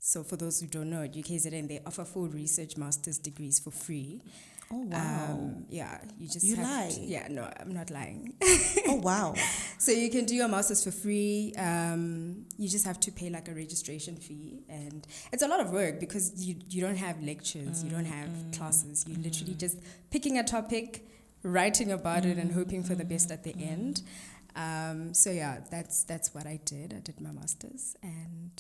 So for those who don't know, at UKZN, they offer full research master's degrees for free. Oh, wow. Yeah, You lie. Yeah, no, I'm not lying. Oh, wow. So you can do your master's for free. You just have to pay like a registration fee. And it's a lot of work because you don't have lectures, you don't have classes. You're literally just picking a topic, writing about it and hoping for the best at the end. So yeah, that's what I did. I did my master's and...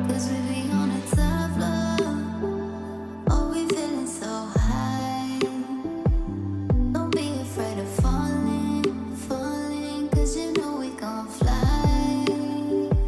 'Cause we be on a tough love. Oh, we feeling so high. Don't be afraid of falling, 'cause you know we gon' fly.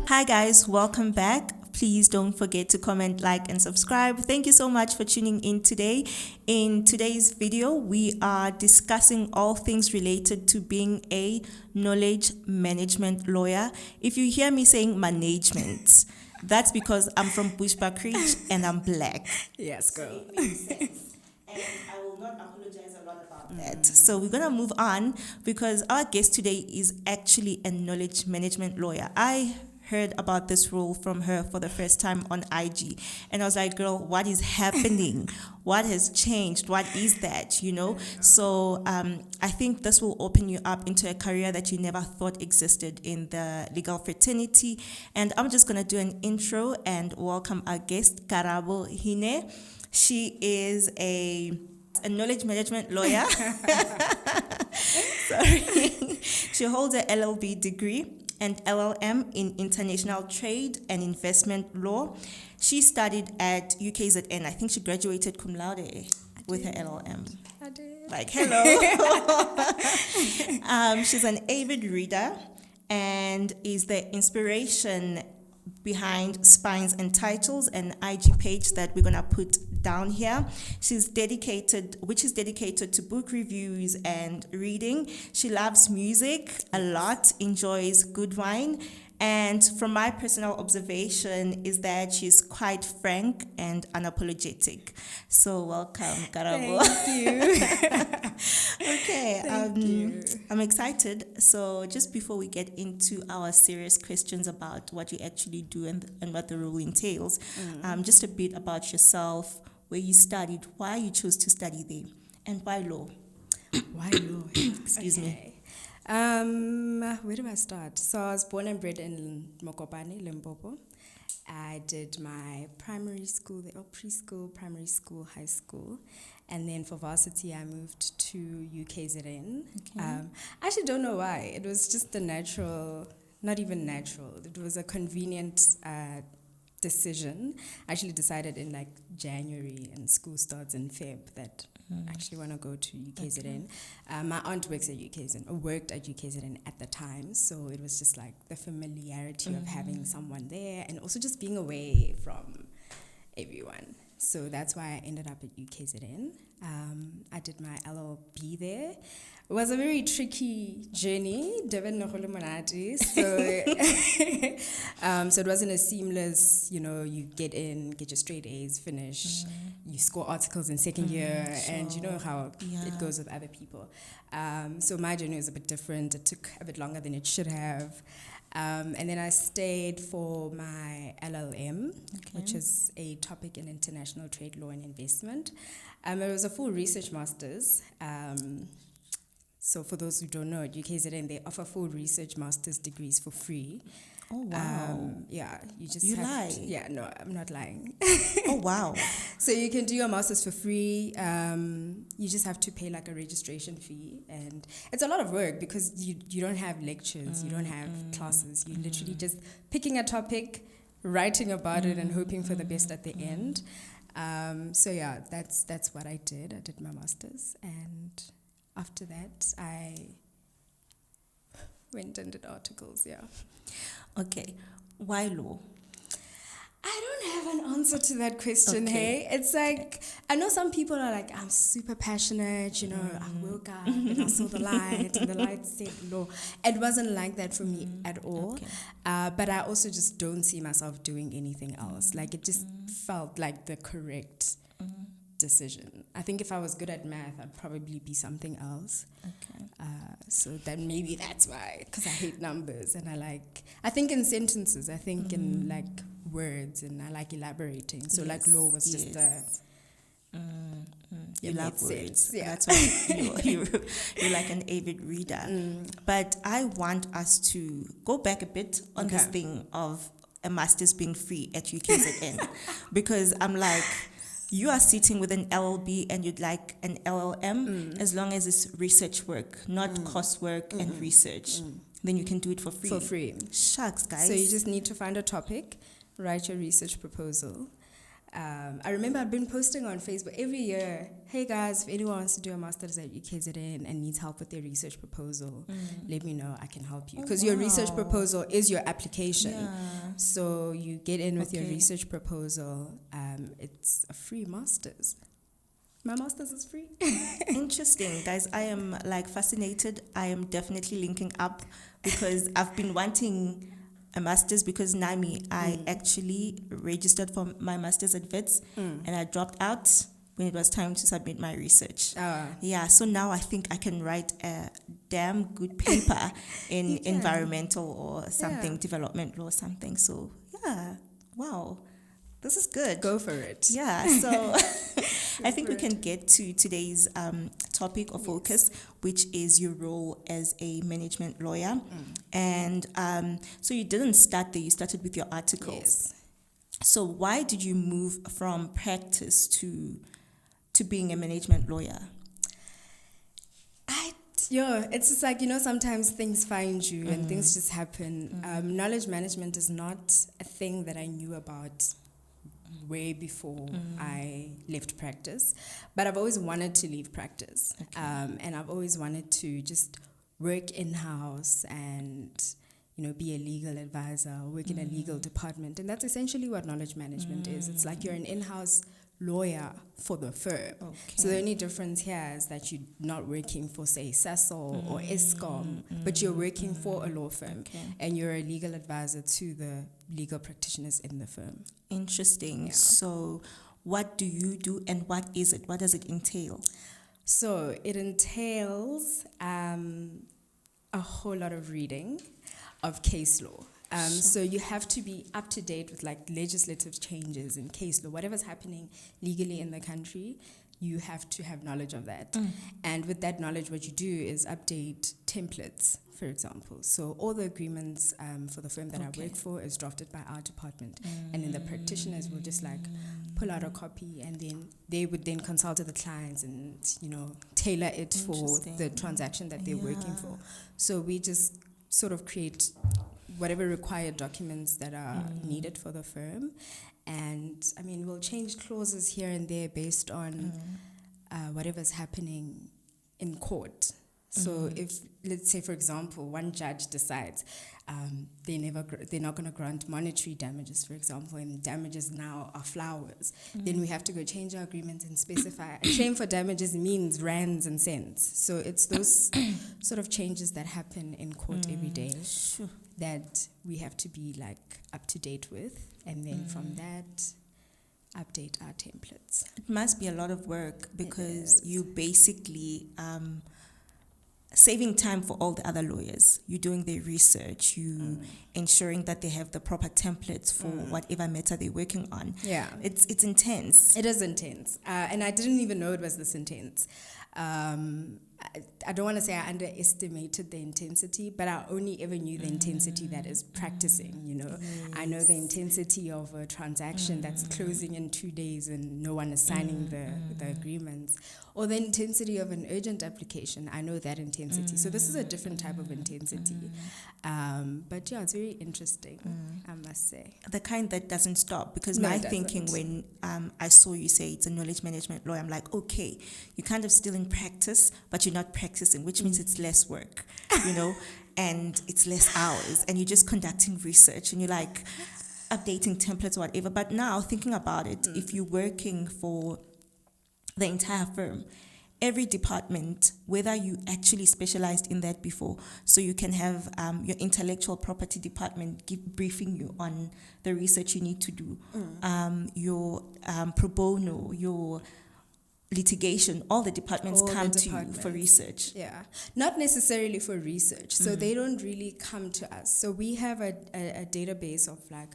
Hi guys, welcome back. Please don't forget to comment, like, and subscribe. Thank you so much for tuning in today. In today's video, we are discussing all things related to being a knowledge management lawyer. If you hear me saying management, that's because I'm from Bushbuckridge and I'm black. Yes, girl. So it makes sense. And I will not apologize a lot about that. So we're going to move on because our guest today is actually a knowledge management lawyer. I heard about this role from her for the first time on IG. And I was like, girl, what is happening? What has changed? What is that, you know? So I think this will open you up into a career that you never thought existed in the legal fraternity. And I'm just going to do an intro and welcome our guest, Karabo Hiine. She is a knowledge management lawyer. Sorry. She holds a LLB degree and LLM in international trade and investment law. She studied at UKZN. I think she graduated cum laude with her LLM. I did. Like, hello. She's an avid reader and is the inspiration behind Spines and Titles, an IG page that we're going to put down here. She's dedicated to book reviews and reading. She loves music a lot, enjoys good wine, and from my personal observation is that she's quite frank and unapologetic. So welcome, Karabo. Thank you. Okay, Thank you. I'm excited. So just before we get into our serious questions about what you actually do and what the role entails, just a bit about yourself, where you studied, why you chose to study there, and why law. Why law? Excuse me. Where do I start? So I was born and bred in Mokopane, Limpopo. I did my primary school, preschool, primary school, high school. And then for varsity, I moved to UKZN. Okay. I actually don't know why. It was just the natural, not even natural. It was a convenient decision. I actually decided in like January and school starts in Feb that I actually want to go to UKZN. Okay. My aunt works at UKZN, or worked at UKZN at the time, so it was just like the familiarity of having someone there and also just being away from everyone. So that's why I ended up at UKZN. I did my LLB there. It was a very tricky journey. So, so it wasn't a seamless, you get in, get your straight A's, finish, you score articles in second year, sure. And you know how it goes with other people. So my journey was a bit different. It took a bit longer than it should have. And then I stayed for my LLM, which is a topic in international trade law and investment. It was a full research master's. So for those who don't know, at UKZN, they offer full research master's degrees for free. Oh, wow. Yeah, You lie. Yeah, no, I'm not lying. Oh, wow. So you can do your master's for free. You just have to pay like a registration fee. And it's a lot of work because you don't have lectures, you don't have classes. You're literally just picking a topic, writing about it and hoping for the best at the end. So yeah, that's what I did. I did my master's, and after that, I went and did articles, yeah. Okay. Why law? I don't have an answer to that question, hey? It's like, I know some people are like, I'm super passionate, I woke up and I saw the light and the light said law. It wasn't like that for me at all. Okay. But I also just don't see myself doing anything else. Like, it just felt like the correct decision. I think if I was good at math, I'd probably be something else. Okay. So then maybe that's why, because I hate numbers and I think in sentences, I think in like words and I like elaborating. So like law was just you love words. Sense. Yeah. That's why you're like an avid reader. But I want us to go back a bit on this thing of a master's being free at UKZN because I'm like, you are sitting with an LLB and you'd like an LLM as long as it's research work, not coursework and research. Then you can do it for free. For free. Shucks, guys. So you just need to find a topic, write your research proposal. I remember I've been posting on Facebook every year, hey guys, if anyone wants to do a master's at UKZN and needs help with their research proposal, let me know, I can help you. Because your research proposal is your application. Yeah. So you get in with your research proposal. It's a free master's. My master's is free. Interesting, guys. I am like fascinated. I am definitely linking up because I've been wanting a master's because Nami, I actually registered for my master's at Wits and I dropped out when it was time to submit my research. Yeah, so now I think I can write a damn good paper in environmental or something, development law or something. So yeah, wow. This is good. Go for it. Yeah, so I think we can get to today's topic or focus, which is your role as a management lawyer. And so you didn't start there, you started with your articles. Yes. So why did you move from practice to being a management lawyer? It's just like, sometimes things find you and things just happen. Knowledge management is not a thing that I knew about way before I left practice, but I've always wanted to leave practice. And I've always wanted to just work in-house and, be a legal advisor, work in a legal department. And that's essentially what knowledge management is. It's like you're an in-house lawyer for the firm. So the only difference here is that you're not working for, say, Sasol or ESCOM, but you're working for a law firm and you're a legal advisor to the legal practitioners in the firm. Interesting. Yeah. So what do you do and what is it? What does it entail? So it entails a whole lot of reading of case law. So you have to be up to date with like legislative changes in case law, whatever's happening legally in the country, you have to have knowledge of that. And with that knowledge, what you do is update templates, for example. So all the agreements for the firm that I work for is drafted by our department. And then the practitioners will just like pull out a copy and then they would then consult with the clients and, tailor it for the transaction that they're working for. So we just sort of create whatever required documents that are needed for the firm. And, we'll change clauses here and there based on whatever's happening in court. So if, let's say, for example, one judge decides they're not going to grant monetary damages, for example, and damages now are flowers, then we have to go change our agreement and specify a claim for damages means rands and cents. So it's those sort of changes that happen in court every day that we have to be like up to date with, and then from that update our templates. It must be a lot of work because you basically saving time for all the other lawyers. You're doing their research, you ensuring that they have the proper templates for whatever matter they're working on. Yeah. It's intense. It is intense. And I didn't even know it was this intense. I don't want to say I underestimated the intensity, but I only ever knew the intensity that is practicing, I know the intensity of a transaction that's closing in 2 days and no one is signing the agreements, or the intensity of an urgent application. I know that intensity. So this is a different type of intensity. But yeah, it's very interesting, I must say. The kind that doesn't stop, because No, my it doesn't. thinking when I saw you say it's a knowledge management lawyer, I'm like, okay, you're kind of still in practice, but you're not practicing, which means it's less work, and it's less hours, and you're just conducting research, and you're like updating templates or whatever. But now thinking about it, if you're working for the entire firm, every department, whether you actually specialized in that before, so you can have your intellectual property department briefing you on the research you need to do, your pro bono, your litigation, all the departments come to you for research. Yeah, not necessarily for research. So they don't really come to us. So we have a database of like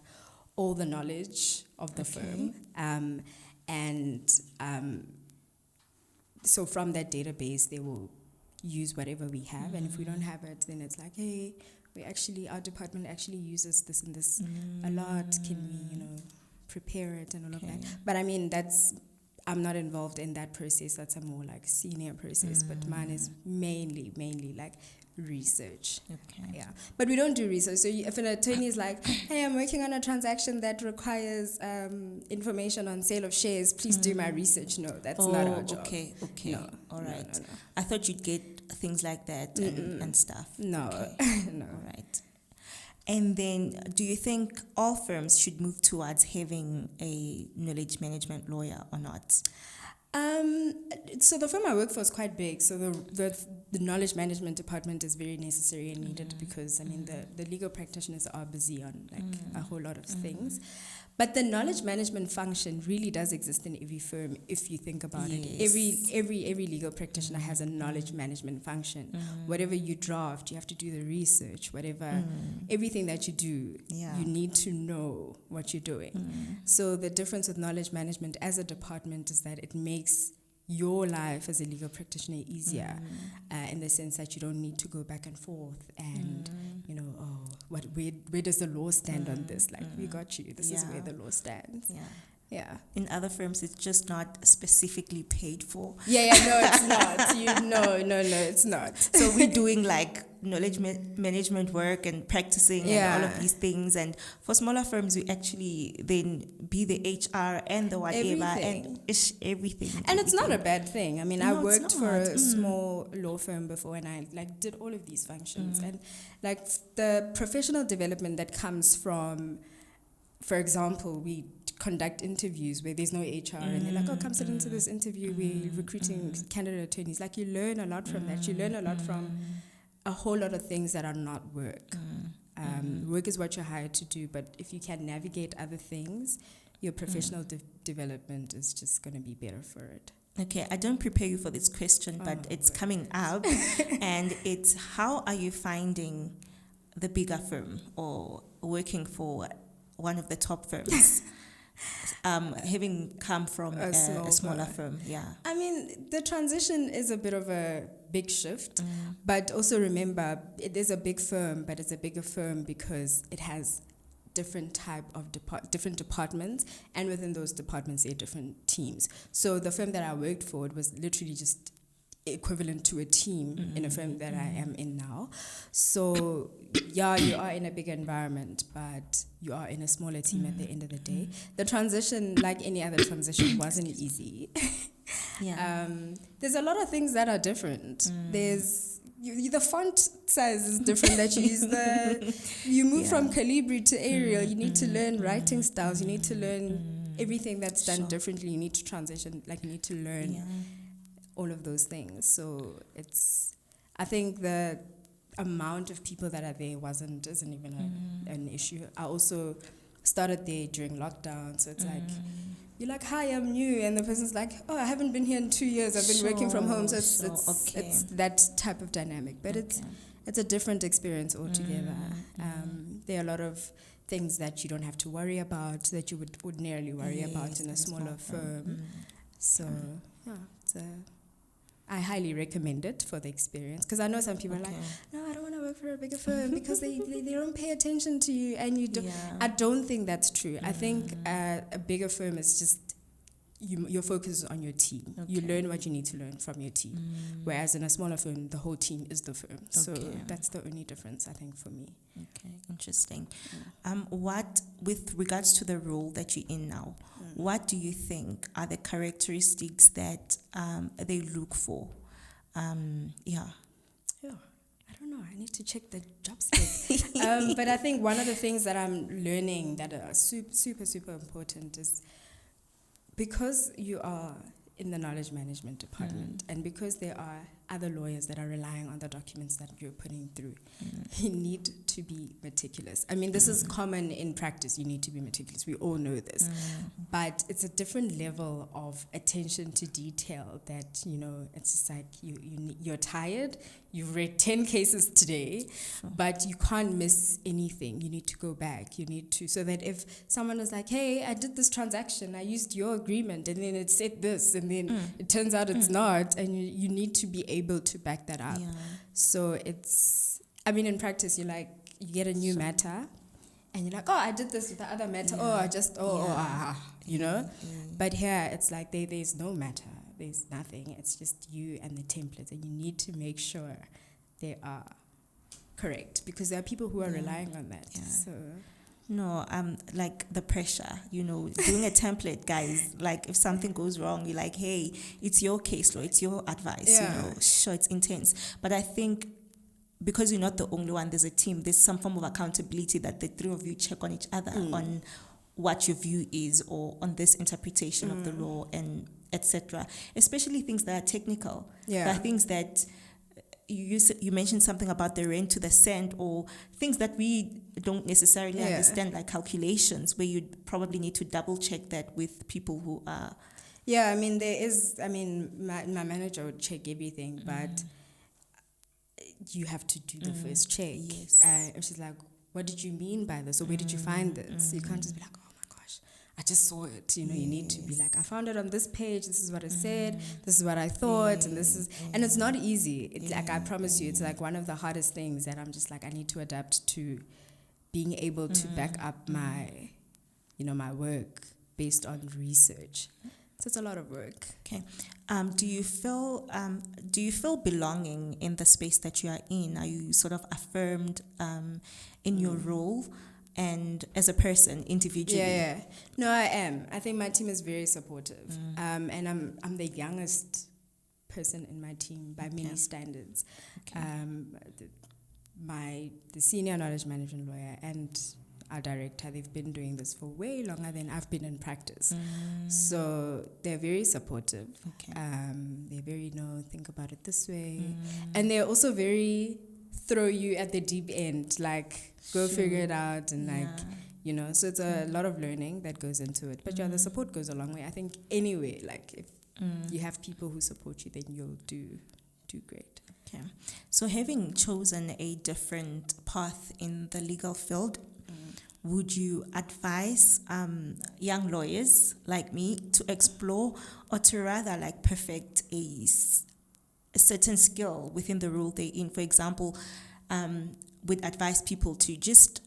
all the knowledge of the firm. And so from that database, they will use whatever we have. And if we don't have it, then it's like, hey, our department actually uses this and this a lot. Can we, prepare it and all of that? But I mean, I'm not involved in that process. That's a more like senior process. But mine is mainly like research. Yeah, but we don't do research. So if an attorney is like, hey, I'm working on a transaction that requires information on sale of shares, please do my research. No, that's not our job. Okay. No, All right. No. I thought you'd get things like that and stuff. No. No. All right. And then, do you think all firms should move towards having a knowledge management lawyer or not? So the firm I work for is quite big. So the knowledge management department is very necessary and needed because, I mean, the legal practitioners are busy on like a whole lot of things. But the knowledge management function really does exist in every firm if you think about it. Every legal practitioner has a knowledge management function. Whatever you draft, you have to do the research. Everything that you do, you need to know what you're doing. So the difference with knowledge management as a department is that it makes your life as a legal practitioner easier in the sense that you don't need to go back and forth and where does the law stand on this? Like, we got you. This is where the law stands. Yeah. In other firms, it's just not specifically paid for. No, it's not. No, it's not. So we're doing like knowledge management work and practicing and all of these things. And for smaller firms, we actually then be the HR and the whatever and everything. And it's not a bad thing. I mean, I worked for a small law firm before, and I like did all of these functions. And like the professional development that comes from, for example, we conduct interviews where there's no HR and they're like, oh, come sit into this interview. We're recruiting candidate attorneys. Like, you learn a lot from that. You learn a lot from a whole lot of things that are not work. Work is what you're hired to do, but if you can navigate other things, your professional development is just going to be better for it. Okay, I don't prepare you for this question, but it's coming up. And it's, how are you finding the bigger firm or working for one of the top firms? Having come from a smaller firm. I mean, the transition is a bit of a big shift, but also remember, it is a big firm, but it's a bigger firm because it has different type of different departments, and within those departments, there are different teams. So the firm that I worked for, it was literally just equivalent to a team in a firm that I am in now. So you are in a bigger environment, but you are in a smaller team at the end of the day. The transition, like any other transition, wasn't easy. There's a lot of things that are different. There's the font size is different that you use. You move from Calibri to Arial. You need to learn writing styles. You need to learn everything that's done differently. You need to transition. Like, you need to learn all of those things. So I think the amount of people that are there isn't even an issue. I also started there during lockdown, so it's like, you're like, hi, I'm new, and the person's like, oh, I haven't been here in 2 years, I've been working from home. So it's that type of dynamic, but it's a different experience altogether. There are a lot of things that you don't have to worry about that you would ordinarily worry about in a smaller firm. So I highly recommend it for the experience, because I know some people are like, no, I don't want to work for a bigger firm because they don't pay attention to you, and you don't. I don't think that's true. I think a bigger firm is just your focus is on your team. You learn what you need to learn from your team, whereas in a smaller firm, the whole team is the firm. So that's the only difference, I think, for me. Okay, interesting. What, with regards to the role that you're in now, what do you think are the characteristics that they look for? I don't know. I need to check the job spec. But I think one of the things that I'm learning that are super, super important is, because you are in the knowledge management department, and because there are other lawyers that are relying on the documents that you're putting through. You need to be meticulous. I mean, this is common in practice. You need to be meticulous. We all know this. But it's a different level of attention to detail that, you know, it's just like you're tired. You've read 10 cases today, but you can't miss anything. You need to go back. You need to, so that if someone is like, hey, I did this transaction, I used your agreement, and then it said this, and then it turns out it's not, and you need to be able to back that up. So it's, I mean, in practice, you get a new matter, and you're like, oh, I did this with the other matter. Oh, I just, you know? But here, it's like there's no matter. There's nothing. It's just you and the templates, and you need to make sure they are correct, because there are people who are relying on that. So no, like the pressure, you know, doing a template, guys. Like if something goes wrong, you're like, hey, it's your case law, it's your advice. You know, sure, it's intense, but I think because you're not the only one, there's a team. There's some form of accountability that the three of you check on each other on what your view is, or on this interpretation of the law, and etc. Especially things that are technical. There are things that you mentioned something about the rent to the cent, or things that we don't necessarily understand, like calculations, where you'd probably need to double check that with people who are. Yeah, I mean, my manager would check everything, but you have to do the first check. Yes. And she's like, what did you mean by this? Or where did you find this? You can't just be like, oh my gosh, I just saw it. You know, you need to be like, I found it on this page. This is what it said. This is what I thought. And this is, and it's not easy. It's like, I promise you, it's like one of the hardest things that I'm just like, I need to adapt to being able to back up my, you know, my work based on research. So it's a lot of work. Okay. Do you feel belonging in the space that you are in? Are you sort of affirmed in your role and as a person individually? Yeah. No, I am. I think my team is very supportive. And I'm the youngest person in my team by many standards. The senior knowledge management lawyer and our director, they've been doing this for way longer than I've been in practice. So they're very supportive. They're very, think about it this way. And they're also very throw you at the deep end, like go figure it out, and you know, so it's a lot of learning that goes into it. But the support goes a long way. I think anyway, like if you have people who support you, then you'll do great. Okay. So having chosen a different path in the legal field, would you advise young lawyers like me to explore, or to rather like perfect a certain skill within the role they're in? For example, would advise people to just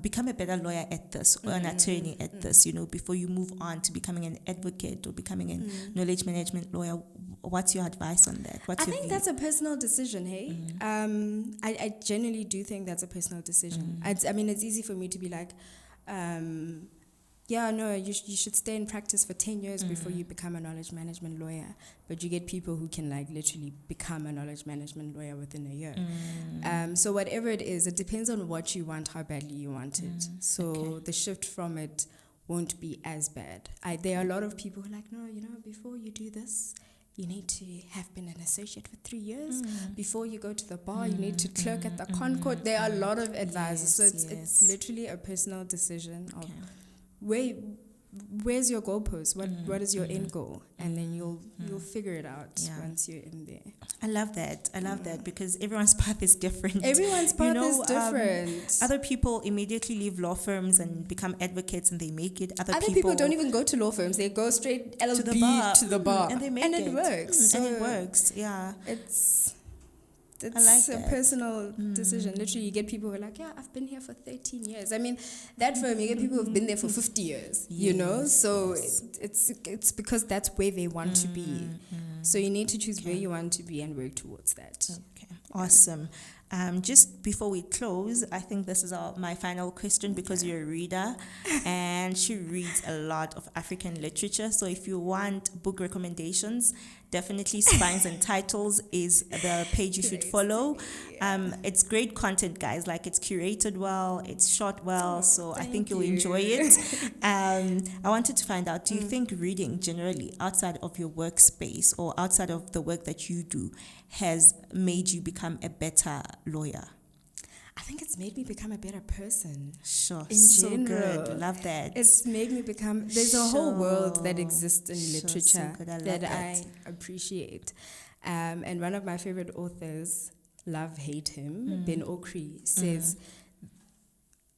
become a better lawyer at this, or an attorney at this, you know, before you move on to becoming an advocate or becoming a knowledge management lawyer. What's your advice on that? I think that's a personal decision, hey? I genuinely do think that's a personal decision. I mean, it's easy for me to be like, you should stay in practice for 10 years before you become a knowledge management lawyer. But you get people who can like literally become a knowledge management lawyer within a year. So whatever it is, it depends on what you want, how badly you want it. So the shift from it won't be as bad. There are a lot of people who are like, no, you know, before you do this, you need to have been an associate for 3 years. Before you go to the bar, you need to clerk at the Concord. There are a lot of advisors. So it's literally a personal decision of where's your goalpost? What is your end goal? And then you'll figure it out once you're in there. I love that because everyone's path is different. Everyone's path is different. Other people immediately leave law firms and become advocates, and they make it. Other people don't even go to law firms. They go straight LLB to the bar. And they make it. And it works. And it works, yeah. It's a personal decision. Literally, you get people who are like, I've been here for 13 years. I mean, that firm, you get people who've been there for 50 years, you know? So it's because that's where they want to be. So you need to choose where you want to be and work towards that. Okay, awesome. Just before we close, I think this is my final question because you're a reader and she reads a lot of African literature. So if you want book recommendations, definitely Spines and Titles is the page you should follow. It's great content, guys. Like, it's curated well, it's shot well, so I think you'll enjoy it. I wanted to find out, do you think reading generally outside of your workspace or outside of the work that you do has made you become a better lawyer? I think it's made me become a better person. Sure. In so general. Good. Love that. It's made me become... There's a whole world that exists in Sure, literature so good. I love that that. I appreciate. And one of my favorite authors, love, hate him, Ben Okri, says...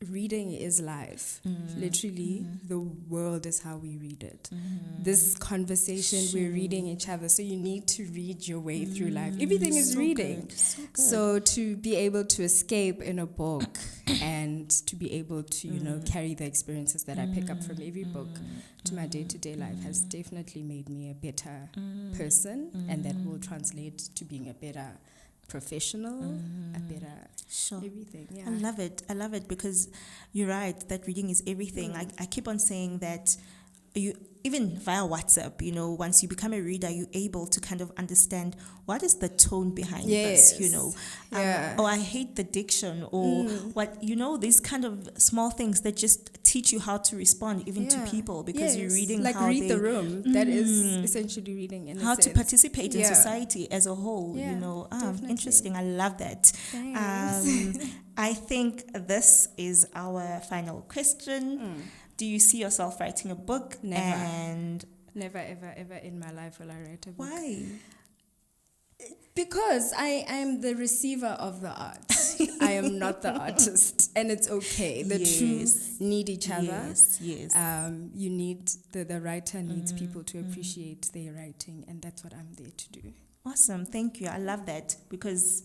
Reading is life. Literally, the world is how we read it. This conversation, we're reading each other. So you need to read your way through life. Everything is So reading. good, so good. So to be able to escape in a book and to be able to, carry the experiences that I pick up from every book to my day-to-day life has definitely made me a better person. And that will translate to being a better professional, a better everything. Yeah. I love it because you're right that reading is everything. I keep on saying that you, even via WhatsApp, once you become a reader, you're able to kind of understand what is the tone behind this, or I hate the diction, or what, these kind of small things that just teach you how to respond even to people because you're reading like how read the room. That is essentially reading in how a to sense. participate in society as a whole. Definitely. Interesting. I love that. I think this is our final question. Do you see yourself writing a book? Never. And Never, ever, ever in my life will I write a book. why? Because I am the receiver of the art. I am not the artist. And it's okay. The two need each other. Yes. You need, the writer needs people to appreciate their writing. And that's what I'm there to do. Awesome. Thank you. I love that because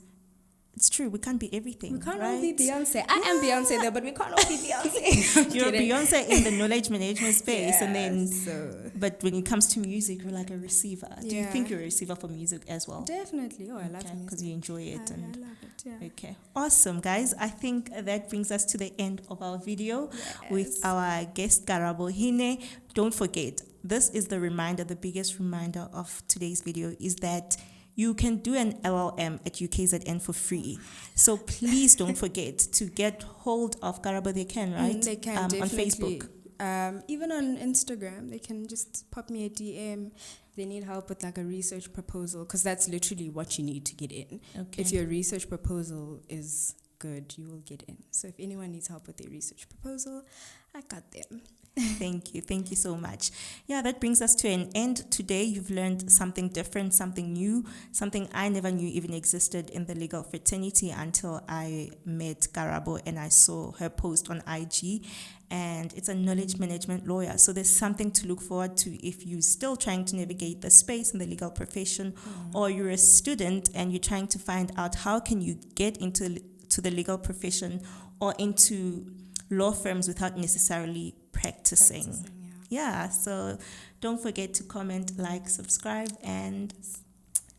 it's true. We can't be everything. We can't right? all be Beyonce. I am Beyonce though, but we can't all be Beyonce. You're Beyonce in the knowledge management space, and then. So. But when it comes to music, we're like a receiver. Do you think you're a receiver for music as well? Definitely. Oh, I love music because you enjoy it. I love it. Yeah. Okay. Awesome, guys. I think that brings us to the end of our video with our guest Karabo Hiine. Don't forget, this is the reminder. The biggest reminder of today's video is that you can do an LLM at UKZN for free. So please don't forget to get hold of Karabo. They can, right? They can, on definitely. Facebook. Even on Instagram, they can just pop me a DM. They need help with like a research proposal, because that's literally what you need to get in. Okay. If your research proposal is good, you will get in. So if anyone needs help with their research proposal, I got them. Thank you so much. Yeah, that brings us to an end. Today you've learned something different, something new, something I never knew even existed in the legal fraternity until I met Karabo and I saw her post on IG. And it's a knowledge management lawyer, so there's something to look forward to if you're still trying to navigate the space in the legal profession, or you're a student and you're trying to find out how can you get into the legal profession or into law firms without necessarily practicing. Yeah, so don't forget to comment, like, subscribe, and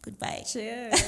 goodbye. Cheers.